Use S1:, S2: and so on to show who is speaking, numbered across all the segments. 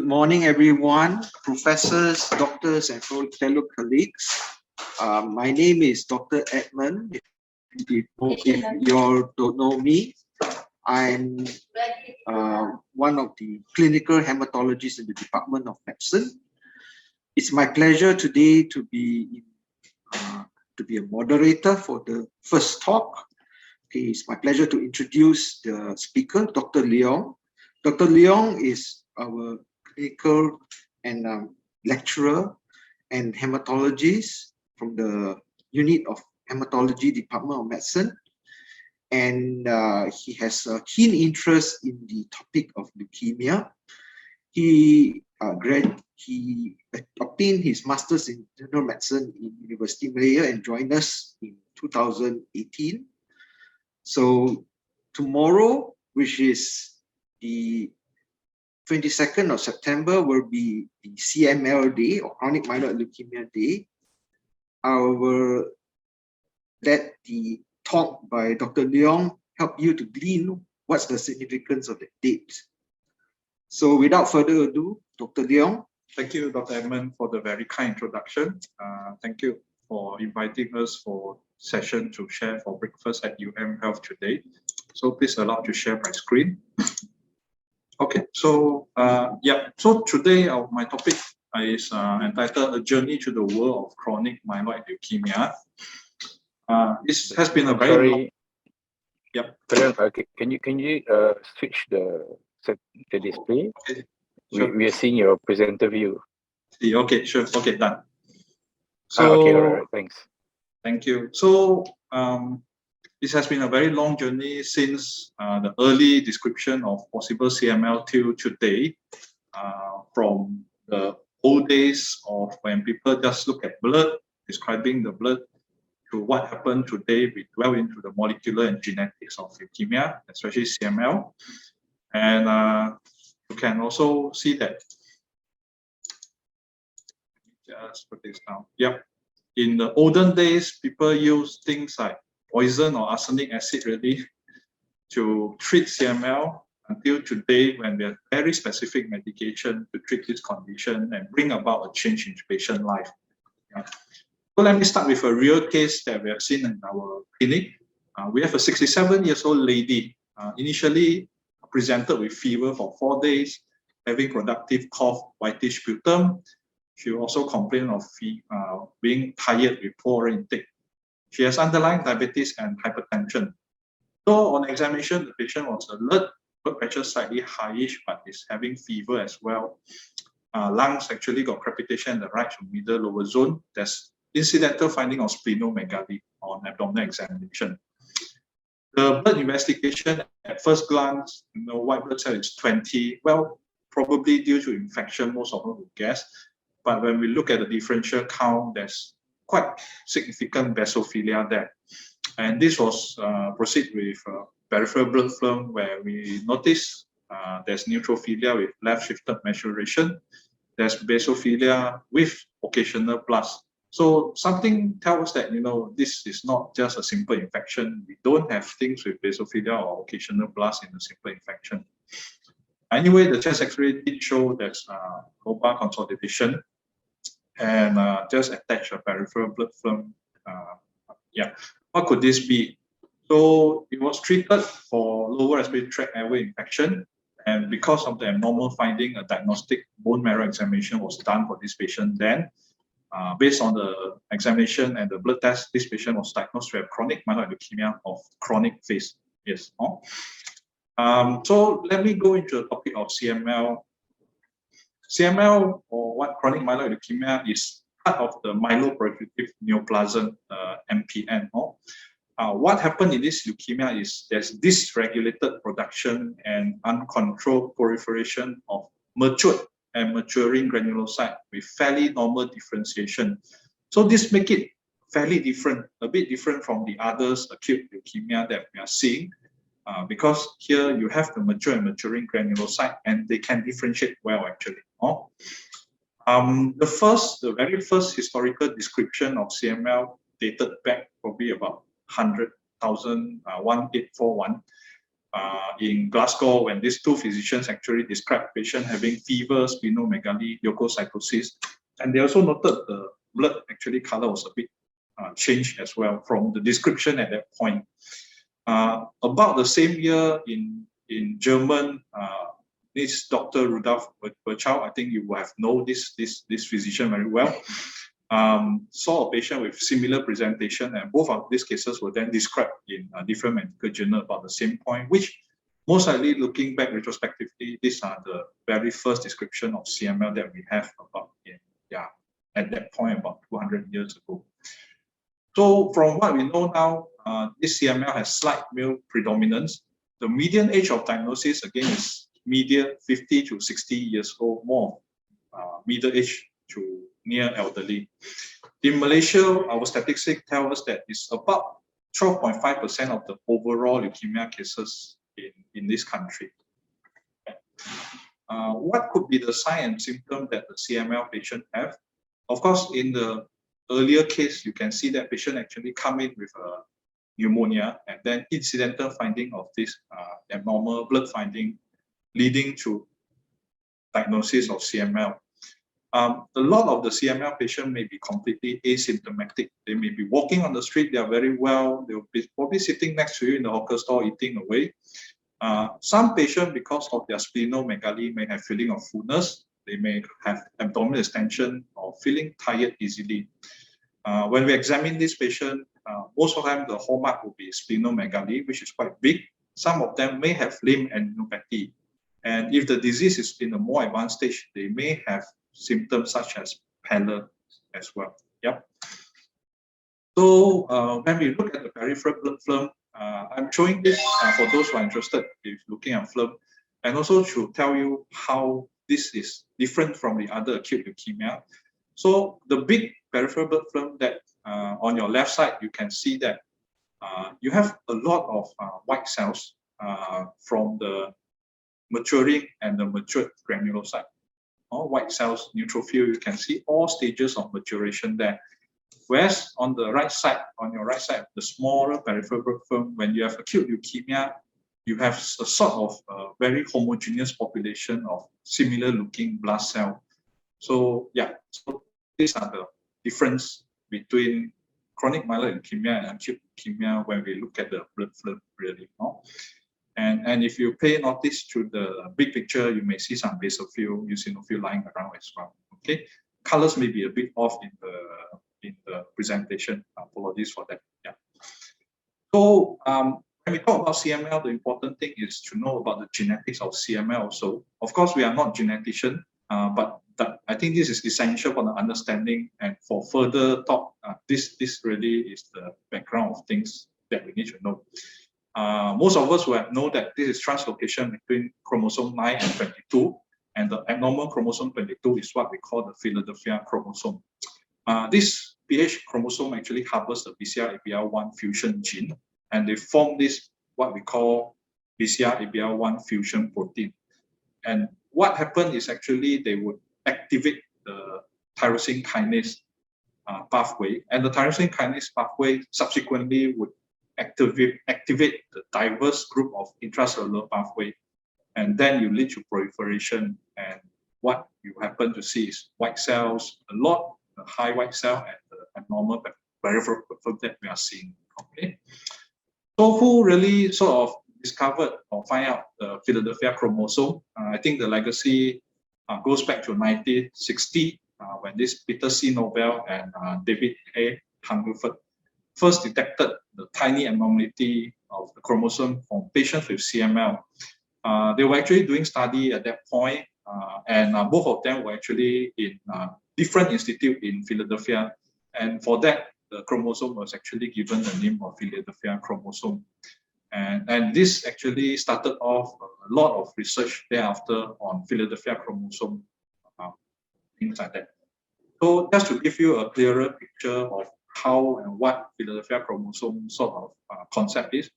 S1: Good morning, everyone, professors, doctors, and fellow colleagues. My name is Dr. Edmund. If you all don't know me, I'm one of the clinical hematologists in the Department of Medicine. It's my pleasure today to be a moderator for the first talk. Okay, it's my pleasure to introduce the speaker, Dr. Liong. Dr. Liong is our clinical and lecturer and hematologist from the unit of hematology Department of Medicine, and he has a keen interest in the topic of leukemia. He obtained his master's in general medicine in University of Malaya and joined us in 2018. So tomorrow, which is the 22nd of September, will be the CML Day, or Chronic Myeloid Leukemia Day. I will let the talk by Dr. Liong help you to glean what's the significance of the date. So without further ado, Dr. Liong.
S2: Thank you, Dr. Edmund, for the very kind introduction. Thank you for inviting us for session to share for breakfast at UMHealth today. So please allow me to share my screen. Okay, so so today my topic is entitled "A Journey to the World of Chronic Myeloid Leukemia." This has been a very long...
S3: Okay. Can you switch the display?
S2: Okay, sure.
S3: We are seeing your presenter view.
S2: Okay, sure. Okay, done. So
S3: okay, all right, thanks.
S2: Thank you. So this has been a very long journey since the early description of possible CML till today, from the old days of when people just look at blood, describing the blood, to what happened today. We dwell into the molecular and genetics of leukemia, especially CML. And you can also see that, just put this down. Yep. In the olden days, people used things like poison or arsenic acid really to treat CML, until today when we have very specific medication to treat this condition and bring about a change in patient life. Yeah. So let me start with a real case that we have seen in our clinic. We have a 67-year-old lady, initially presented with fever for 4 days, having productive cough, whitish sputum. She also complained of being tired with poor intake. She has underlying diabetes and hypertension. So on examination, the patient was alert, blood pressure slightly highish, but is having fever as well. Lungs actually got crepitation in the right to middle lower zone. There's incidental finding of splenomegaly on abdominal examination. The blood investigation at first glance, white blood cell is 20. Well, probably due to infection, most of them would guess. But when we look at the differential count, there's quite significant basophilia there. And this was proceed with peripheral blood film, where we notice there's neutrophilia with left shifted maturation. There's basophilia with occasional blast. So something tells us that, this is not just a simple infection. We don't have things with basophilia or occasional blast in a simple infection. Anyway, the chest X-ray did show there's lobar consolidation, and just attach a peripheral blood film. What could this be? So it was treated for lower respiratory tract airway infection, and because of the abnormal finding, a diagnostic bone marrow examination was done for this patient. Then, based on the examination and the blood test, this patient was diagnosed with chronic myeloid leukemia of chronic phase. Yes. So let me go into the topic of CML. CML, or what chronic myeloid leukemia, is part of the myeloproliferative neoplasm, MPN. What happened in this leukemia is there's dysregulated production and uncontrolled proliferation of matured and maturing granulocyte with fairly normal differentiation. So this makes it fairly different, a bit different from the others acute leukemia that we are seeing, because here you have the mature and maturing granulocyte, and they can differentiate well actually. The very first historical description of CML dated back probably about 100,000, 1841. in Glasgow when these two physicians actually described patient having fever, splenomegaly, leukocytosis, and they also noted the blood actually color was a bit changed as well from the description at that point. About the same year in German, this Dr. Rudolf Virchow, I think you will have known this physician very well, saw a patient with similar presentation, and both of these cases were then described in a different medical journal about the same point, which most likely looking back retrospectively, these are the very first description of CML that we have about at that point about 200 years ago. So from what we know now, this CML has slight male predominance. The median age of diagnosis again is median 50 to 60 years old, more middle age to near elderly. In Malaysia, our statistics tell us that it's about 12.5% of the overall leukemia cases in this country. What could be the sign and symptom that the CML patient have? Of course, in the earlier case, you can see that patient actually come in with a pneumonia and then incidental finding of this abnormal blood finding leading to diagnosis of CML. A lot of the CML patient may be completely asymptomatic. They may be walking on the street, they are very well, they'll be probably sitting next to you in the hawker store eating away. Some patients, because of their splenomegaly, may have feeling of fullness. They may have abdominal extension or feeling tired easily. When we examine this patient, most of the time the hallmark will be splenomegaly, which is quite big. Some of them may have limb adenopathy. And if the disease is in a more advanced stage, they may have symptoms such as pallor as well. Yep. So when we look at the peripheral blood film, I'm showing this for those who are interested in looking at film, and also to tell you how this is different from the other acute leukemia. So the big peripheral blood film that on your left side, you can see that you have a lot of white cells from the maturing and the matured granulocyte. All white cells, neutrophil, you can see all stages of maturation there. Whereas on the right side, on your right side, the smaller peripheral blood film, when you have acute leukemia, you have a sort of very homogeneous population of similar looking blood cell. So yeah, so these are the difference between chronic myeloid leukemia and acute leukemia when we look at the blood film really. And if you pay notice to the big picture, you may see some basophil, eosinophil lying around as well. Okay, colors may be a bit off in the presentation. Apologies for that. Yeah. So when we talk about CML, the important thing is to know about the genetics of CML also. Of course, we are not geneticians, but I think this is essential for the understanding and for further talk. This really is the background of things that we need to know. Most of us will know that this is translocation between chromosome 9 and 22, and the abnormal chromosome 22 is what we call the Philadelphia chromosome. This PH chromosome actually harbors the BCR-ABL1 fusion gene, and they form this what we call BCR-ABL1 fusion protein. And what happened is actually they would activate the tyrosine kinase pathway, and the tyrosine kinase pathway subsequently would activate the diverse group of intracellular pathway, and then you lead to proliferation, and what you happen to see is white cells, a lot high white cell and the abnormal peripheral that we are seeing. Okay, so who really sort of discovered or find out the Philadelphia chromosome? I think the legacy goes back to 1960 when this Peter C. Nobel and David A. Hungerford first detected the tiny abnormality of the chromosome from patients with CML. They were actually doing study at that point, and both of them were actually in different institute in Philadelphia. And for that, the chromosome was actually given the name of Philadelphia chromosome. And this actually started off a lot of research thereafter on Philadelphia chromosome, things like that. So just to give you a clearer picture of how and what Philadelphia chromosome sort of concept is,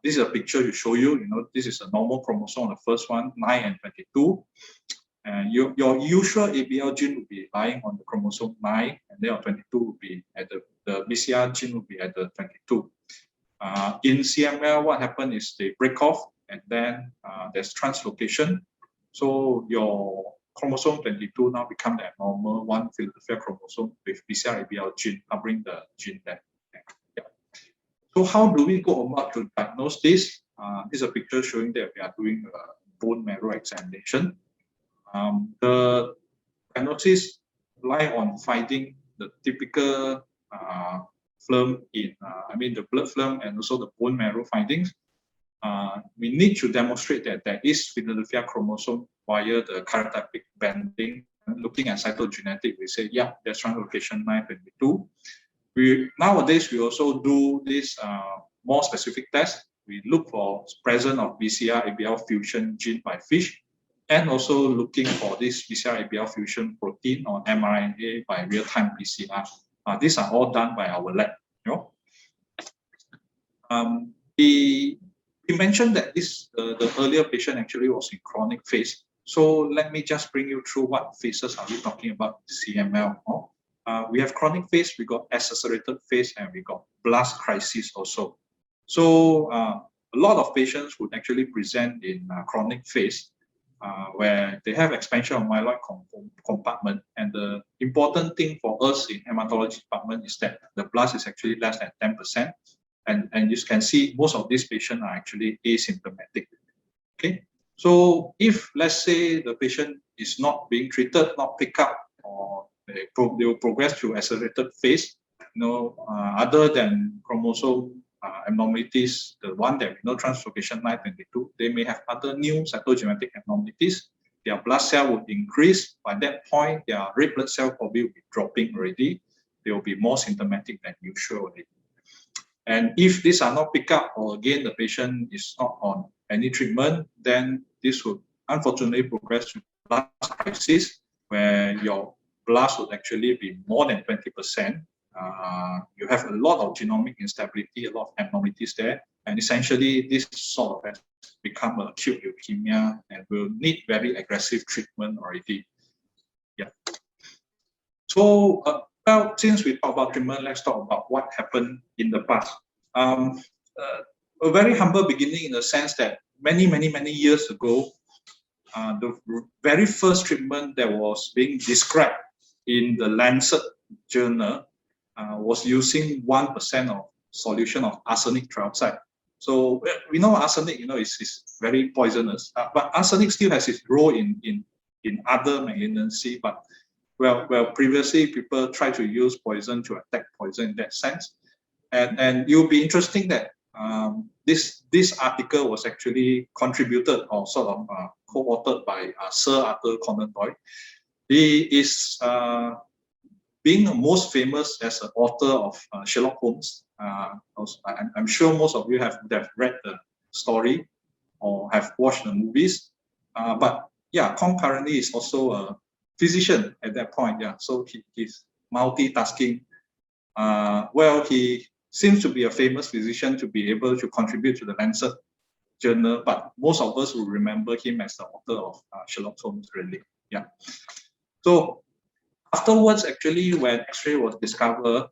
S2: this is a picture to show you. This is a normal chromosome, the first one, 9 and 22. And your usual ABL gene will be lying on the chromosome 9, and then your 22 will be at the BCR gene will be at the 22. In CML, what happened is they break off, and then there's translocation. So your chromosome 22 now become the abnormal one Philadelphia chromosome with BCR-ABL gene covering the gene there. Yeah. So how do we go about to diagnose this? This is a picture showing that we are doing a bone marrow examination. The diagnosis lie on finding the typical phlegm in, the blood phlegm and also the bone marrow findings. We need to demonstrate that there is Philadelphia chromosome via the karyotypic banding. Looking at cytogenetic, we say, yeah, there's translocation 922. Nowadays, we also do this more specific test. We look for presence of BCR-ABL fusion gene by FISH, and also looking for this BCR-ABL fusion protein or mRNA by real-time PCR. These are all done by our lab. We mentioned that the earlier patient actually was in chronic phase. So let me just bring you through what phases are we talking about CML. We have chronic phase, we got accelerated phase, and we got blast crisis also. So a lot of patients would actually present in chronic phase where they have expansion of myeloid compartment. And the important thing for us in hematology department is that the blast is actually less than 10%. And you can see most of these patients are actually asymptomatic. Okay, so if let's say the patient is not being treated, not picked up, or they will progress to accelerated phase, other than chromosome abnormalities, the one that we know translocation 922, they may have other new cytogenetic abnormalities. Their blood cell would increase. By that point, their red blood cell probably will be dropping already. They will be more symptomatic than usual already. And if these are not picked up, or again, the patient is not on any treatment, then this would unfortunately progress to blast crisis, where your blast would actually be more than 20%. You have a lot of genomic instability, a lot of abnormalities there. And essentially, this sort of has become an acute leukemia and will need very aggressive treatment already. Yeah. So, well, since we talk about treatment, let's talk about what happened in the past. A very humble beginning in the sense that many years ago, the very first treatment that was being described in the Lancet journal was using 1% of solution of arsenic trioxide. So we know arsenic, is very poisonous, but arsenic still has its role in other malignancy. But well, previously people tried to use poison to attack poison in that sense, and it will be interesting that this article was actually contributed or sort of co-authored by Sir Arthur Conan Doyle. He is being the most famous as an author of Sherlock Holmes. I'm sure most of you have read the story or have watched the movies. But yeah, concurrently is also a physician at that point. Yeah, so he's multitasking. Well, he seems to be a famous physician to be able to contribute to the Lancet journal, but most of us will remember him as the author of Sherlock Holmes, really. Yeah. So afterwards, actually, when X-ray was discovered,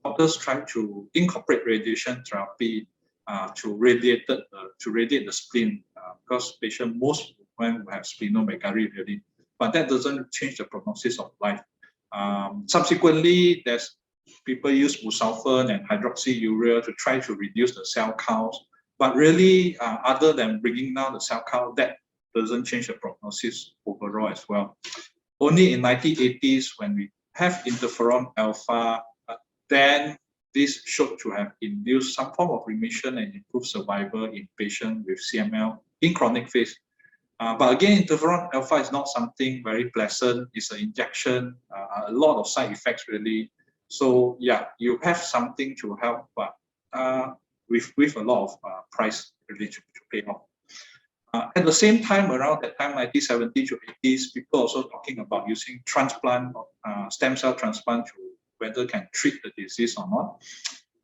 S2: doctors tried to incorporate radiation therapy to radiate the spleen, because most women have splenomegaly really, but that doesn't change the prognosis of life. Subsequently, there's people use busulfan and hydroxyurea to try to reduce the cell counts, but really, other than bringing down the cell count, that doesn't change the prognosis overall as well. Only in 1980s, when we have interferon alpha, then this showed to have induced some form of remission and improved survival in patients with CML in chronic phase. But again, interferon alpha is not something very pleasant. It's an injection, a lot of side effects really. So yeah, you have something to help, but with a lot of price really to pay off. At the same time, around that time, 1970s to 80s, people also talking about using transplant, stem cell transplant to whether it can treat the disease or not.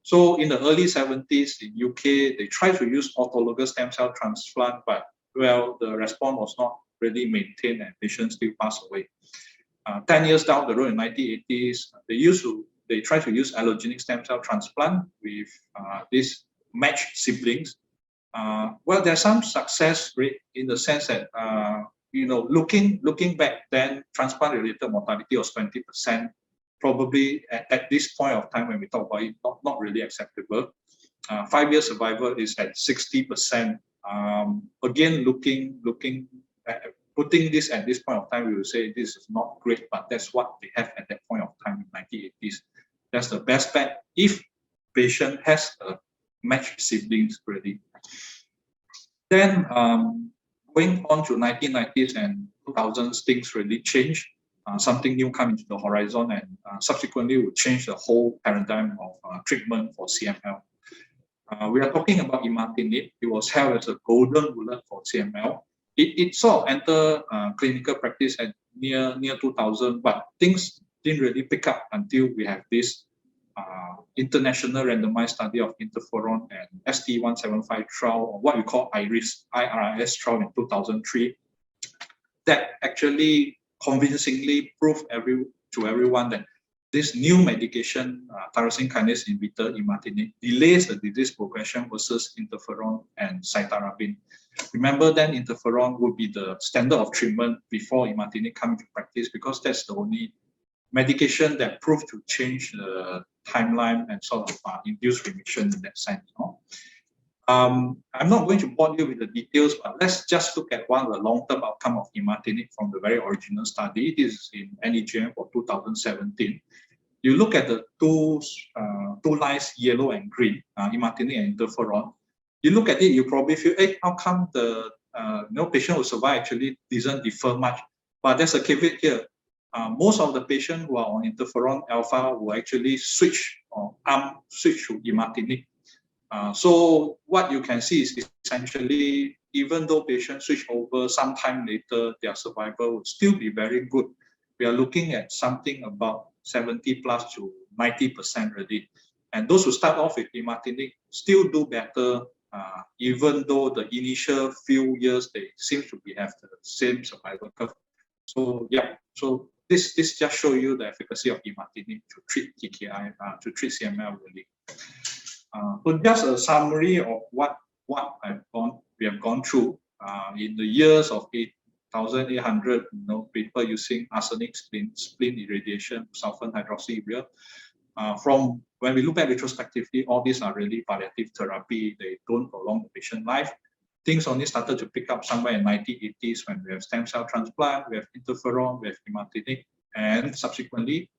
S2: So in the early 70s in UK, they tried to use autologous stem cell transplant, but well, the response was not really maintained and patients still pass away. 10 years down the road in 1980s, they tried to use allogenic stem cell transplant with this matched siblings. Well, there's some success rate in the sense that looking back, then transplant-related mortality was 20%. Probably at this point of time when we talk about it, not really acceptable. 5-year survival is at 60%. Again, putting this at this point of time, we will say this is not great, but that's what they have at that point of time in 1980s. That's the best bet if patient has a matched siblings already. Then going on to 1990s and 2000s, things really changed. Something new came into the horizon, and subsequently will change the whole paradigm of treatment for CML. We are talking about Imatinib. It was held as a golden bullet for CML. It sort of entered clinical practice at near 2000, but things didn't really pick up until we have this international randomized study of interferon and ST175 trial, or what we call IRIS trial in 2003, that actually convincingly proved to everyone that this new medication, tyrosine kinase inhibitor, Imatinib, delays the disease progression versus interferon and cytarabine. Remember, then interferon would be the standard of treatment before Imatinib came into practice, because that's the only medication that proved to change the timeline and sort of induce remission in that sense. I'm not going to bore you with the details, but let's just look at one of the long-term outcome of Imatinib from the very original study. This is in NEJM for 2017. You look at the two lines, yellow and green, Imatinib and interferon. You look at it, you probably feel, hey, how come the patient who survive actually doesn't differ much? But there's a caveat here. Most of the patients who are on interferon alpha will actually switch to Imatinib. So what you can see is essentially, even though patients switch over sometime later, their survival would still be very good. We are looking at something about 70 plus to 90% already. And those who start off with Imatinib still do better, even though the initial few years they seem to have the same survival curve. So yeah, so this just shows you the efficacy of Imatinib to treat TKI, to treat CML really. So just a summary of what we have gone through in the years of 8,800, people using arsenic, spleen irradiation, sulfur hydroxyurea. From when we look at retrospectively, all these are really palliative therapy. They don't prolong the patient life. Things only started to pick up somewhere in 1980s when we have stem cell transplant, we have interferon, we have Imatinib, and subsequently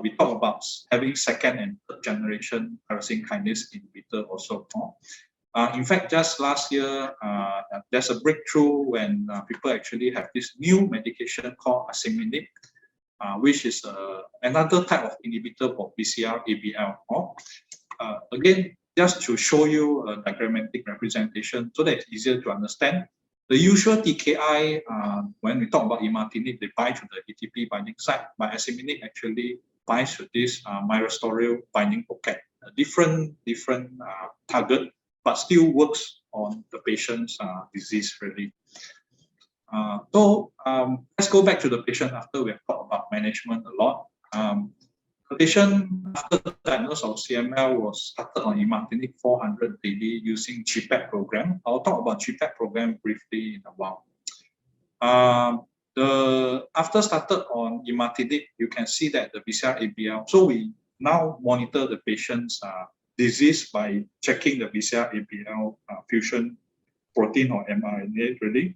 S2: we talk about having second and third generation tyrosine kinase inhibitor also. In fact, just last year, there's a breakthrough when people actually have this new medication called Asciminib, which is another type of inhibitor for BCR-ABL. Again, just to show you a diagrammatic representation so that it's easier to understand. The usual TKI, when we talk about Imatinib, they bind to the ATP binding site, but Asciminib actually binds to this myristoyl binding pocket, a different target, but still works on the patient's disease really. So let's go back to the patient after we have talked about management a lot. The patient after the diagnosis of CML was started on Imatinib 400 daily using Chiat program. I'll talk about Chiat program briefly in a while. After started on Imatinib, you can see that the BCR-ABL. So we now monitor the patient's disease by checking the BCR-ABL fusion protein or mRNA really.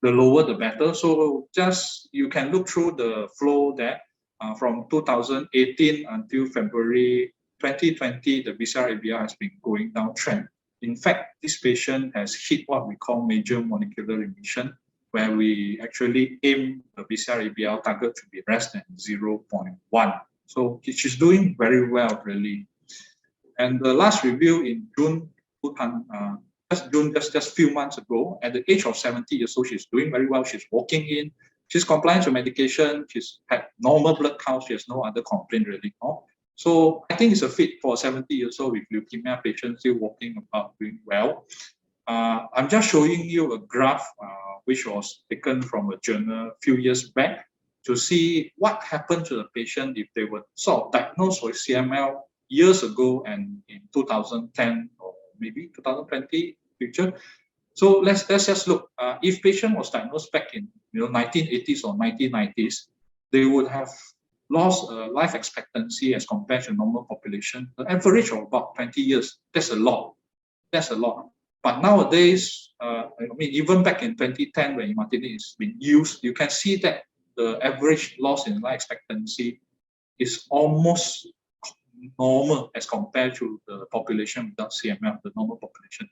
S2: The lower the better. So just you can look through the flow there. From 2018 until February 2020, the BCR-ABL has been going downtrend. In fact, this patient has hit what we call major molecular remission, where we actually aim the BCR-ABL target to be less than 0.1. So she's doing very well, really. And the last review in June, just a few months ago, at the age of 70 years old, she's doing very well. She's walking in. She's compliant to medication. She's had normal blood counts. She has no other complaint really. So I think it's a fit for a 70 years old with leukemia patient still walking about doing well. I'm just showing you a graph which was taken from a journal a few years back to see what happened to the patient if they were sort of diagnosed with CML years ago and in 2010 or maybe 2020 future. So let's just look. If patient was diagnosed back in 1980s or 1990s, they would have lost life expectancy as compared to normal population, the average of about 20 years. That's a lot. That's a lot. But nowadays, I mean, even back in 2010, when Imatinib is being used, you can see that the average loss in life expectancy is almost normal as compared to the population without CML, the normal population.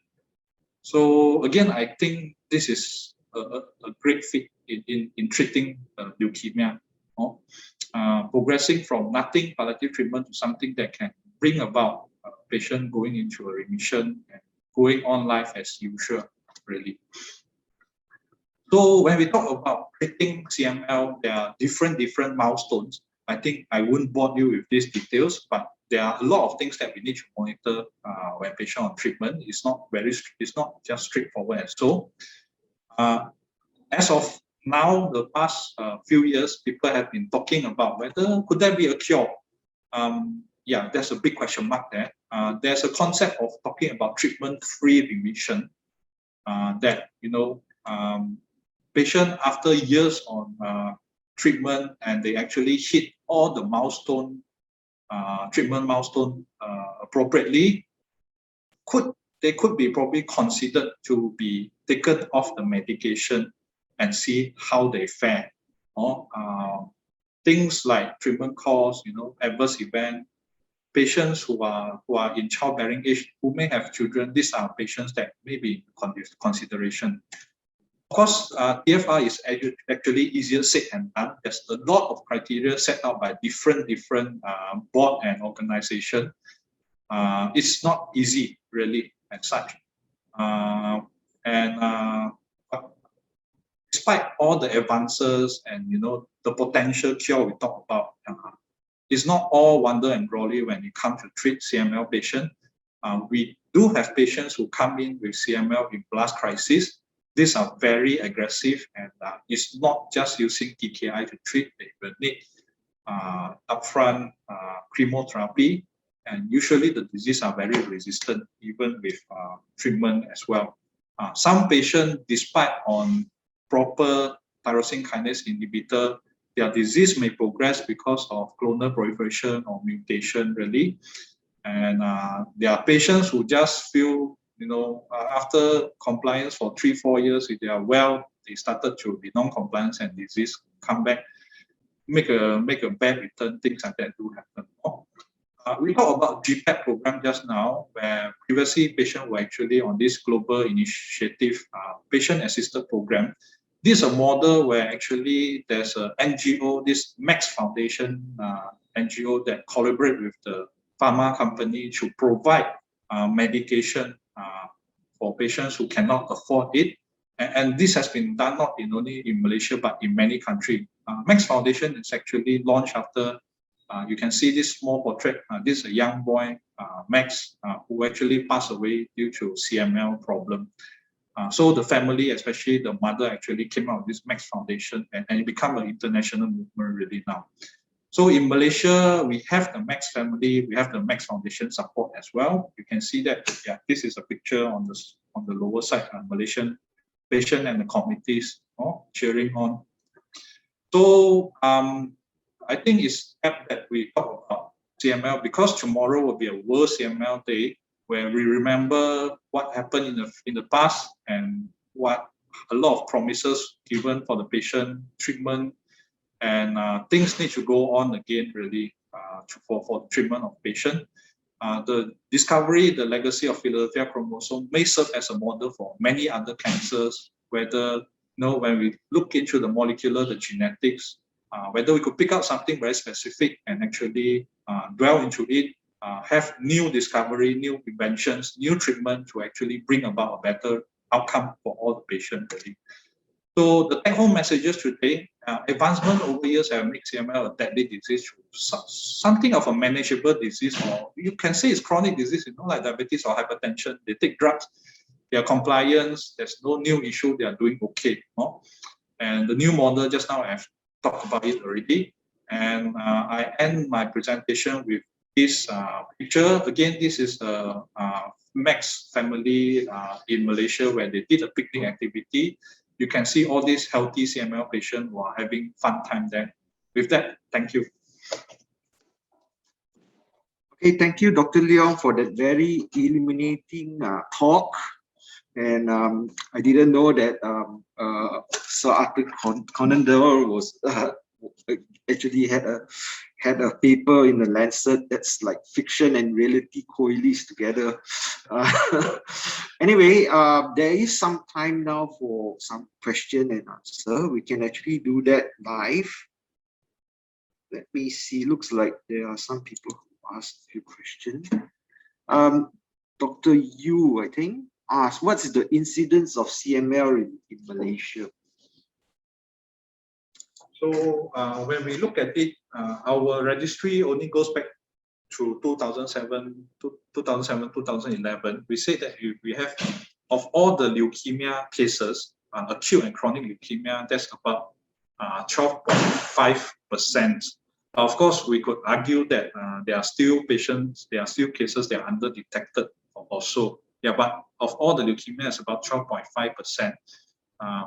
S2: So again, I think this is a great fit in treating leukemia. Progressing from nothing palliative treatment to something that can bring about a patient going into a remission and going on life as usual, really. So when we talk about treating CML, there are different milestones. I think I wouldn't bore you with these details, but there are a lot of things that we need to monitor when patient on treatment. It's not just straightforward and so. As of now, the past few years, people have been talking about whether could there be a cure. Yeah, there's a big question mark there. There's a concept of talking about treatment-free remission that patient after years on treatment and they actually hit all the treatment milestone appropriately, they could be probably considered to be taken off the medication and see how they fare. Things like treatment costs, adverse event, patients who are in childbearing age, who may have children, these are patients that may be consideration. Of course, TFR is actually easier said than done. There's a lot of criteria set out by different board and organization. It's not easy, really, as such. Despite all the advances and the potential cure we talk about, it's not all wonder and glory when it comes to treat CML patient. We do have patients who come in with CML in blast crisis. These are very aggressive, and it's not just using TKI to treat. They will need upfront chemotherapy, and usually the disease are very resistant even with treatment as well. Some patients, despite on proper tyrosine kinase inhibitor, their disease may progress because of clonal proliferation or mutation, really. And there are patients who just feel, after compliance for 3-4 years, if they are well, they started to be non-compliant and disease come back, make a bad return, things like that do happen. We talked about GPAP program just now, where previously patients were actually on this global initiative, patient-assisted program. This is a model where actually there's an NGO, this Max Foundation NGO that collaborate with the pharma company to provide medication for patients who cannot afford it. And this has been done not only in Malaysia, but in many countries. Max Foundation is actually launched after, you can see this small portrait. This is a young boy, Max, who actually passed away due to CML problem. So the family, especially the mother, actually came out with this Max Foundation, and it became an international movement really now. So in Malaysia, we have the Max family, we have the Max Foundation support as well. You can see that, yeah, this is a picture on the lower side, Malaysian patient and the committees cheering on. So I think it's apt that we talk about CML because tomorrow will be a World CML Day, where we remember what happened in the past and what a lot of promises given for the patient treatment, and things need to go on again really for the treatment of patient. The discovery, the legacy of Philadelphia chromosome may serve as a model for many other cancers, whether when we look into the molecular, the genetics, whether we could pick out something very specific and actually dwell into it, have new discovery, new inventions, new treatment to actually bring about a better outcome for all the patients really. So the take-home messages today, advancement over years have made CML a deadly disease, something of a manageable disease, or you can say it's chronic disease, like diabetes or hypertension. They take drugs, they are compliant, there's no new issue, they are doing okay. And the new model, just now I've talked about it already. And I end my presentation with this picture. Again, this is a Max family in Malaysia where they did a picnic activity. You can see all these healthy CML patients who are having fun time there. With that, thank you.
S1: Okay, thank you, Dr. Liong, for that very illuminating talk. And I didn't know that Sir Arthur Conan Doyle was actually had a paper in the Lancet that's like fiction and reality coalesced together. Anyway, there is some time now for some question and answer. We can actually do that live. Let me see. Looks like there are some people who asked a few questions. Dr. Yu, I think, asked, what's the incidence of CML in Malaysia?
S2: So when we look at it, our registry only goes back to 2007, 2011. We say that we have, of all the leukemia cases, acute and chronic leukemia, that's about 12.5%. Of course, we could argue that there are still patients, there are still cases that are under-detected also. Yeah, but of all the leukemia, it's about 12.5%.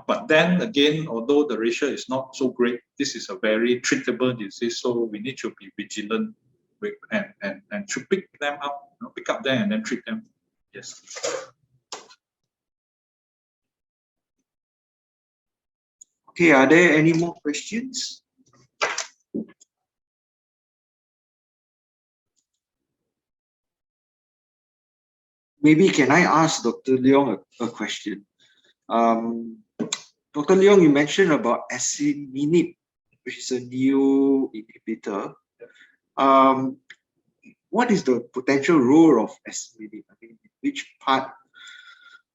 S2: But then again, although the ratio is not so great, this is a very treatable disease, so we need to be vigilant with, and to pick them up, pick up them and then treat them. Yes.
S1: Okay, are there any more questions? Maybe can I ask Dr. Liong a question? Dr. Liong, you mentioned about Asciminib, which is a new inhibitor. What is the potential role of Asciminib? I mean, which part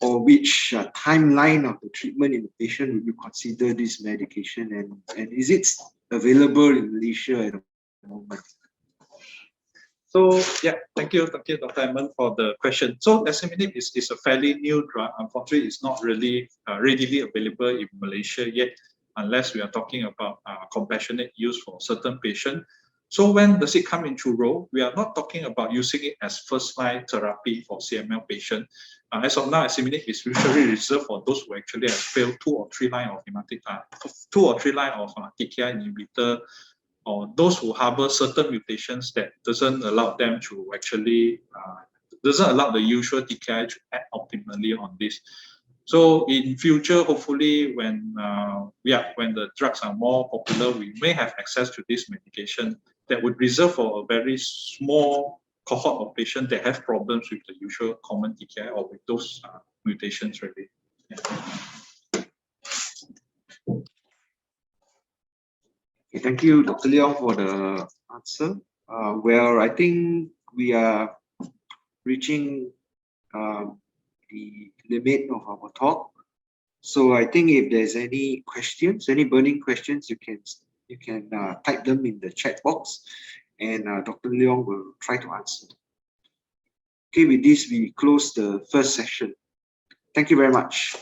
S1: or which timeline of the treatment in the patient would you consider this medication, and is it available in Malaysia at the moment?
S2: So yeah, thank you, Dr. Edmund, for the question. So Asciminib is a fairly new drug. Unfortunately, it's not really readily available in Malaysia yet, unless we are talking about compassionate use for certain patients. So when does it come into role? We are not talking about using it as first-line therapy for CML patients. As of now, Asciminib is usually reserved for those who actually have failed 2 or 3 lines of TKI inhibitor, or those who harbor certain mutations that doesn't allow them to actually, doesn't allow the usual TKI to act optimally on this. So in future, hopefully when the drugs are more popular, we may have access to this medication that would reserve for a very small cohort of patients that have problems with the usual common TKI or with those mutations really. Yeah.
S1: Thank you, Dr. Liong, for the answer. Well, I think we are reaching the limit of our talk. So I think if there's any questions, any burning questions, you can type them in the chat box, and Dr. Liong will try to answer. Okay, with this, we close the first session. Thank you very much.